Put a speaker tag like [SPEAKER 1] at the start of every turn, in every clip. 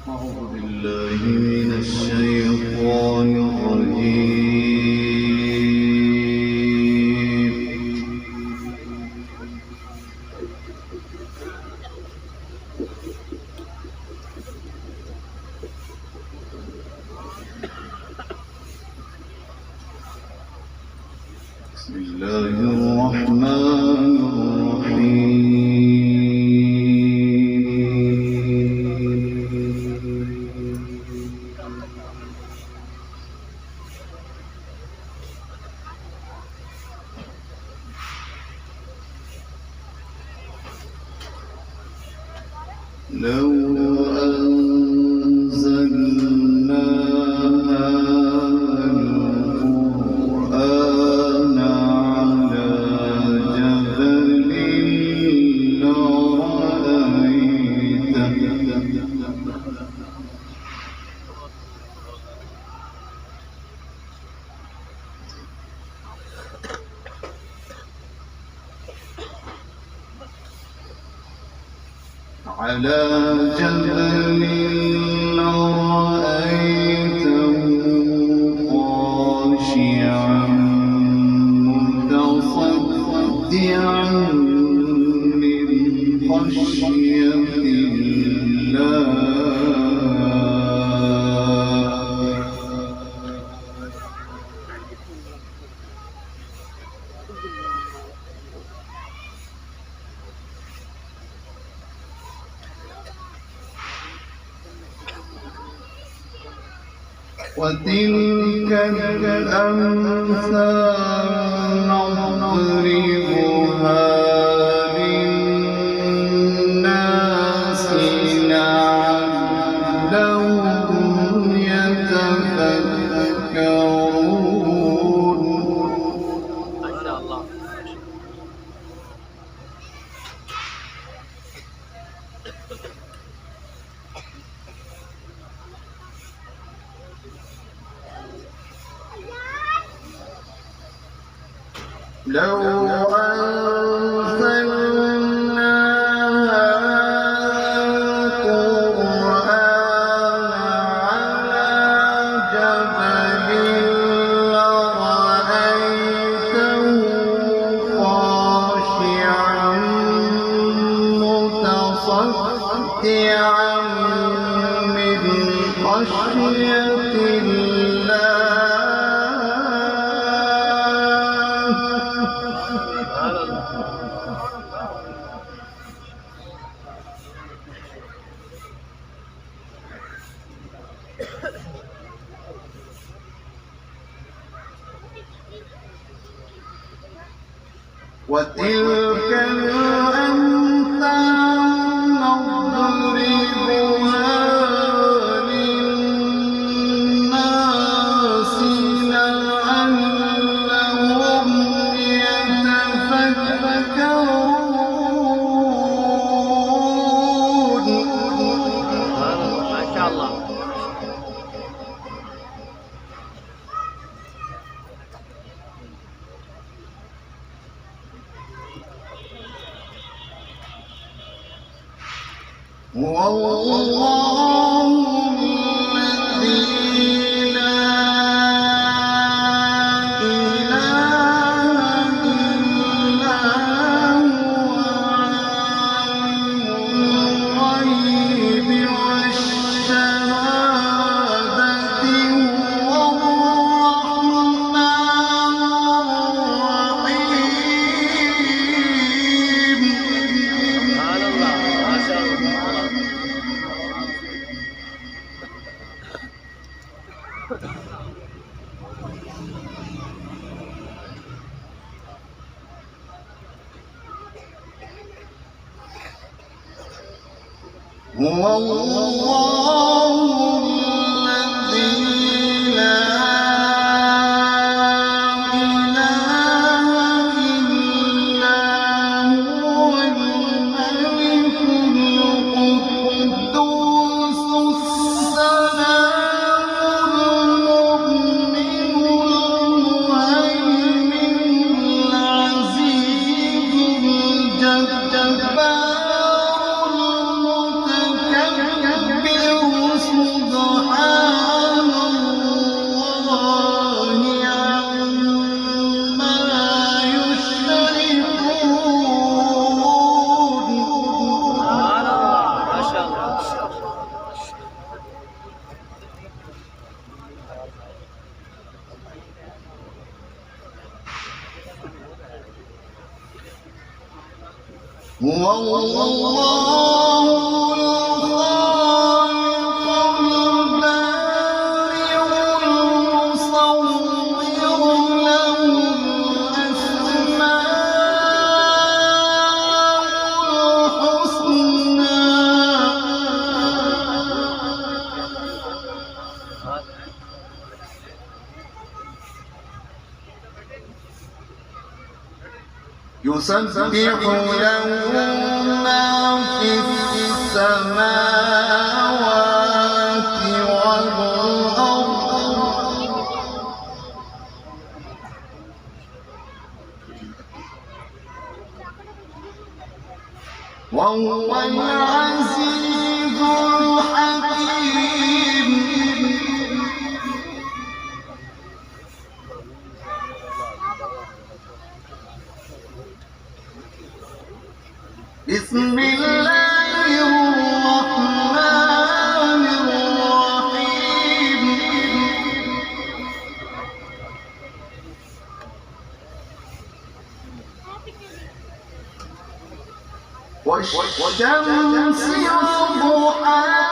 [SPEAKER 1] أعوذ بالله من الشيطان الرجيم. بسم الله الرحمن الرحيم. لو أنزلنا القرآن على جبل لرأيته خاشعا متصدعا من خشية الله. وتلك الأمثال نضربها للناس لعلهم يتفكرون. ما شاء الله. لو أنزلنا القرآن على جبل لرأيته خاشعا متصدعا من خشية الله. وتلك الأمثال نضربها للناس لعلهم يتفكرون. ما شاء الله. هو الله الذي لا إله إلا هو عالم الغيب والشهادة هو الرحمن الرحيم. سبحان الله. ما شاء الله. هو الله الذي لا إله إلا هو الملك القدوس السلام المؤمن المهيمن العزيز الجبار المتكبر هو الله الخالق البارئ المصور له الأسماء الحسنى يسبح له ما في السماوات والأرض وهو العزيز الحكيم بسم الله الرحمن الرحيم والشمس وضحاها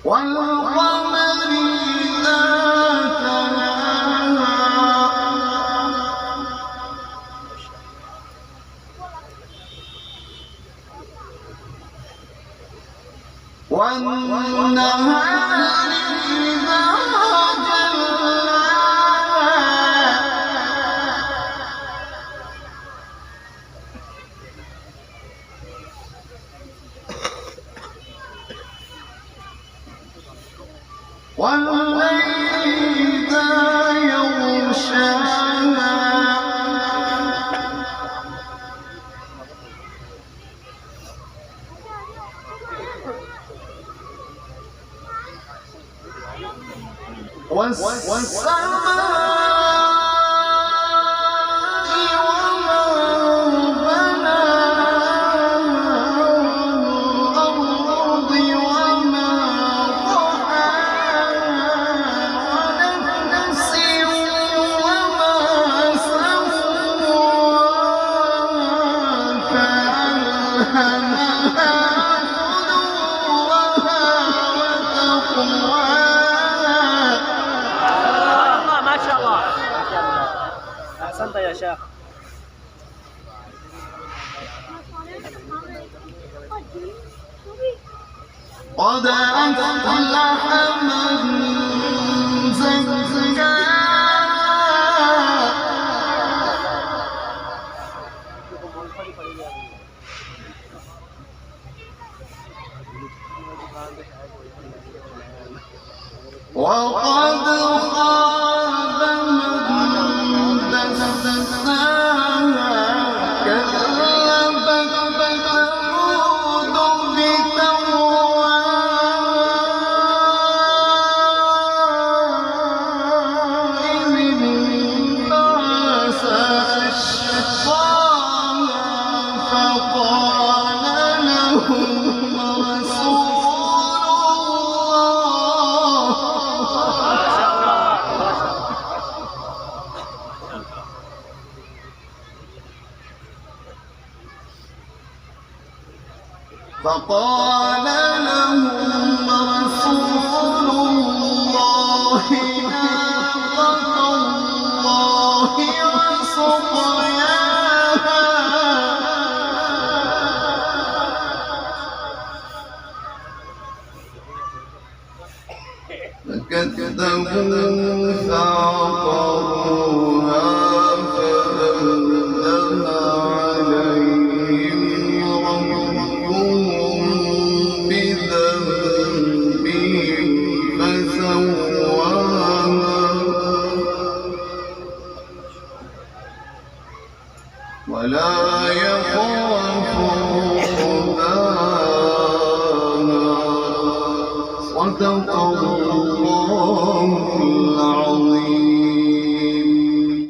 [SPEAKER 1] والقمر إذا تلاها والنهار إذا والليل إذا يغشاها والسماء وما بناها والأرض وما
[SPEAKER 2] ما شاء الله أحسنت يا شيخ.
[SPEAKER 1] قد أفلح من زكاها وقد خاب من دساها كذبت ثمود بطغواها إذ انبعث أشقاها فقال لهم رسول فقال لهم رسول الله ناقة الله وسقياها فكذبوا فعقروها فدمدم عليهم ربهم بذنبهم فسواها ولا يخاف عقباها صدق الله